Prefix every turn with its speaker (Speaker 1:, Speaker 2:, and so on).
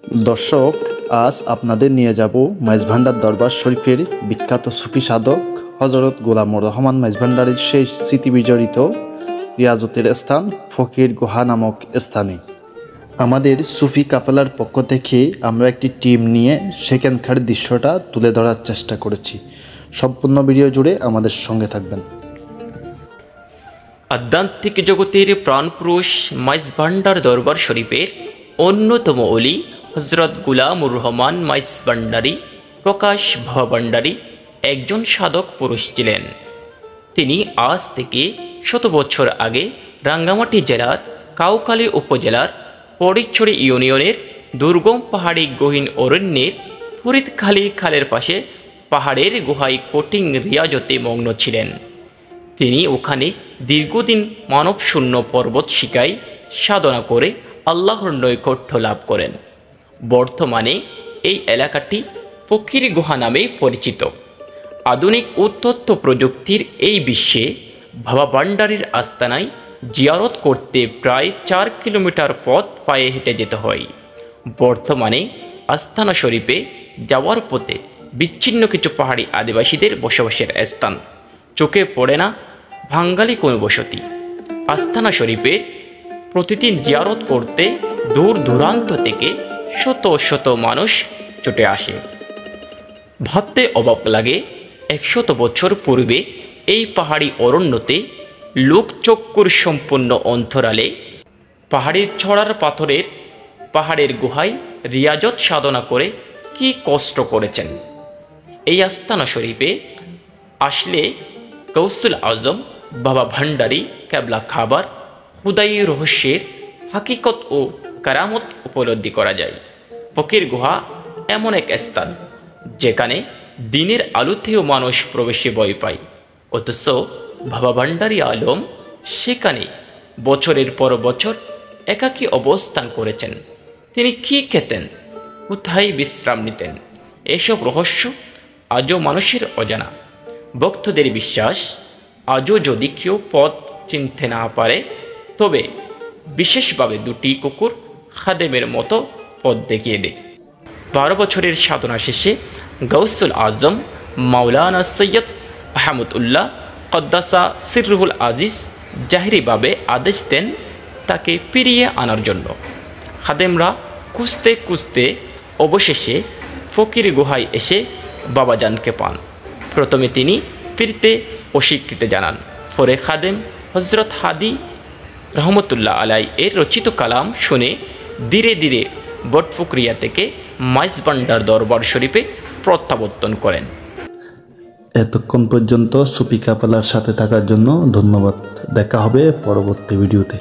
Speaker 1: দর্শক, আজ আপনাদের নিয়ে যাব মাইজভান্ডার দরবার শরীফের বিখ্যাত সুফি সাধক হজরত গোলামুর রহমান মাইজভান্ডারীর সেই স্মৃতি বিজড়িত রিয়াজতের স্থান ফকির গুহা নামক স্থানে। আমাদের সুফি কাফেলার পক্ষ থেকে আমরা একটি টিম নিয়ে সেখানকার দৃশ্যটা তুলে ধরার চেষ্টা করেছি। সম্পূর্ণ ভিডিও জুড়ে আমাদের সঙ্গে থাকবেন।
Speaker 2: আধ্যাত্মিক জগতের প্রাণপুরুষ মাইজভান্ডার দরবার শরীফের অন্যতম অলি হজরত গোলামুর রহমান মাইজভান্ডারী প্রকাশ ভান্ডারী একজন সাধক পুরুষ ছিলেন। তিনি আজ থেকে 100 বছর আগে রাঙ্গামাটি জেলার কাউখালী উপজেলার পরিচ্ছড়ি ইউনিয়নের দুর্গম পাহাড়ি গহীন অরণ্যের ফরিদখালী খালের পাশে পাহাড়ের গুহায় কঠিন রিয়াজতে মগ্ন ছিলেন। তিনি ওখানে দীর্ঘদিন মানবশূন্য পর্বত শিকায় সাধনা করে আল্লাহর নৈকট্য লাভ করেন। বর্তমানে এই এলাকাটি ফকির গুহা নামে পরিচিত। আধুনিক ও তথ্য প্রযুক্তির এই বিশ্বে বাবা ভান্ডারীর আস্তানায় জিয়ারত করতে প্রায় 4 কিলোমিটার পথ পায়ে হেঁটে যেতে হয়। বর্তমানে আস্তানা শরীফে যাওয়ার পথে বিচ্ছিন্ন কিছু পাহাড়ি আদিবাসীদের বসবাসের স্থান চোখে পড়ে না বাঙালি কোনো বসতি। আস্তানা শরীফে প্রতিদিন জিয়ারত করতে দূর দূরান্ত থেকে শত শত মানুষ ছুটে আসে। ভাবতে অবাক লাগে 100 বছর পূর্বে এই পাহাড়ি অরণ্যতে লোকচক্ষুর সম্পন্ন অন্তরালে পাহাড়ের ছড়ার পাথরের পাহাড়ের গুহায় রিয়াজত সাধনা করে কি কষ্ট করেছেন। এই আস্তানা শরীফে আসলে গৌসুল আজম বাবা ভান্ডারী কেবলা খাবার খুদাই রহস্যের হাকিকত ও কারামত উপলব্ধি করা যায়। ফকির গুহা এমন এক স্থান যেখানে দিনের আলোতেও মানুষ প্রবেশে ভয় পায়, অথচ বাবা ভান্ডারী আলম সেখানে বছরের পর বছর একাকী অবস্থান করেছেন। তিনি কি খেতেন, কোথায় বিশ্রাম নিতেন, এসব রহস্য আজও মানুষের অজানা। ভক্তদের বিশ্বাস, আজও যদি কেউ পথ চিনতে না পারে তবে বিশেষভাবে 2টি কুকুর খাদেমের মতো পথ দেখিয়ে দেয়। 12 বছরের সাধনা শেষে গৌসুল আজম মাওলানা সৈয়দ আহমদুল্লাহ কদ্দাসা সিররুল আজিজ জাহিরিভাবে আদেশ দেন তাকে ফিরিয়ে আনার জন্য। খাদেমরা খুঁজতে খুঁজতে অবশেষে ফকির গুহায় এসে বাবাজানকে পান। প্রথমে তিনি ফিরতে অস্বীকৃতি জানান, পরে খাদেম হজরত হাদি রহমতুল্লাহ আলাই এর রচিত কালাম শুনে ধীরে ধীরে বটফুকরিয়া থেকে মাইজভান্ডার দরবার শরীফে প্রত্যাবর্তন করেন।
Speaker 1: এতক্ষণ পর্যন্ত সুফি কাফেলার সাথে থাকার জন্য ধন্যবাদ। দেখা হবে পরবর্তী ভিডিওতে।